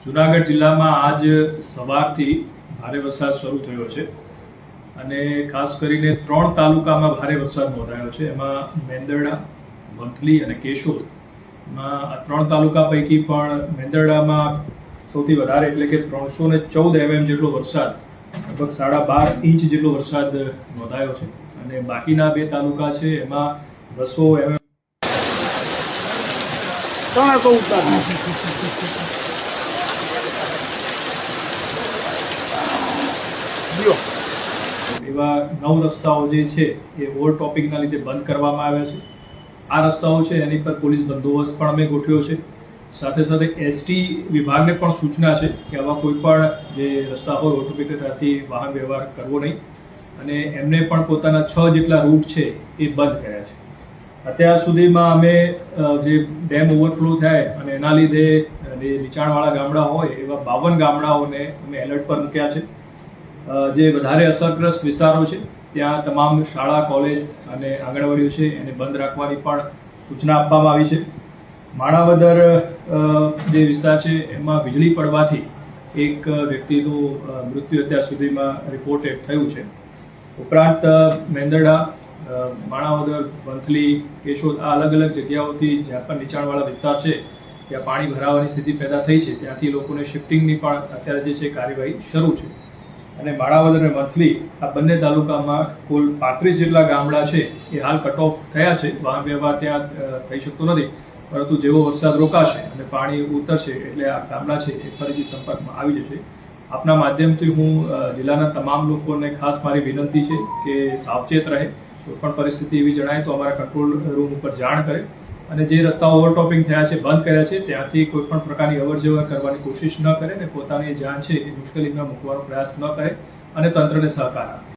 જૂનાગઢ જિલ્લામાં આજ સવારથી ભારે વરસાદ શરૂ થયો છે અને ખાસ કરીને 3 તાલુકામાં ભારે વરસાદ નોંધાયો છે. એમાં મેંદરડા, વંથલી અને કેશોદમાં આ 3 તાલુકા પૈકી પણ મેંદરડામાં સૌથી વધારે એટલે કે 314 mm જેટલો વરસાદ, લગભગ 12.5 ઇંચ જેટલો વરસાદ નોંધાયો છે અને બાકીના 2 તાલુકા છે એમાં 200 mm એવા 9 રસ્તાઓ જે છે એ ઓવરટોપિંગના લીધે બંધ કરવામાં આવ્યા છે. આ રસ્તાઓ છે એની પર પોલીસ બંદોબસ્ત પણ અમે ગોઠવ્યો છે. સાથે સાથે એસટી વિભાગને પણ સૂચના છે કે આવા કોઈ પણ જે રસ્તા હોય ઓવરટોપિંગ ત્યાંથી વાહન વ્યવહાર કરવો નહીં અને એમને પણ પોતાના 6 જેટલા રૂટ છે એ બંધ કર્યા છે. અત્યાર સુધીમાં અમે જે ડેમ ઓવરફ્લો થાય અને એના લીધે જે નીચાણવાળા ગામડા હોય એવા 52 ગામડાઓને અમે એલર્ટ પર મૂક્યા છે. જે વધારે અસરગ્રસ્ત વિસ્તારો છે ત્યાં તમામ શાળા, કોલેજ અને આંગણવાડીઓ છે એને બંધ રાખવાની પણ સૂચના આપવામાં આવી છે. માણાવદર જે વિસ્તાર છે એમાં વીજળી પડવાથી એક વ્યક્તિનું મૃત્યુ અત્યાર સુધીમાં રિપોર્ટેડ થયું છે. ઉપરાંત મેંદરડા, માણાવદર, વંથલી, કેશોદ આ અલગ અલગ જગ્યાઓથી જ્યાં પણ નીચાણવાળા વિસ્તાર છે ત્યાં પાણી ભરાવાની સ્થિતિ પેદા થઈ છે ત્યાંથી લોકોને શિફ્ટિંગની પણ અત્યારે જે છે કાર્યવાહી શરૂ છે. અને માણાવદર અને વંથલી આ બંને તાલુકામાં કુલ 35 જેટલા ગામડા છે એ હાલ કટ ઓફ થયા છે. વાહન વ્યવહાર ત્યાં થઈ શકતો નથી, પરંતુ જેવો વરસાદ રોકાશે અને પાણી ઉતરશે એટલે આ ગામડા છે એ ફરીથી સંપર્કમાં આવી જશે. આપના માધ્યમથી હું જિલ્લાના તમામ લોકોને ખાસ મારી વિનંતી છે કે સાવચેત રહે. કોઈ પણ પરિસ્થિતિ એવી જણાય તો અમારા કંટ્રોલ રૂમ ઉપર જાણ કરે અને જે રસ્તાઓ ઓવરટોપિંગ થયા છે, બંધ કર્યા છે, ત્યાંથી કોઈ પણ પ્રકારની અવરજવર કરવાની કોશિશ ન કરે અને પોતાની જાન છે એ મુશ્કેલીમાં મૂકવાનો પ્રયાસ ન કરે અને તંત્રને સહકાર આપે.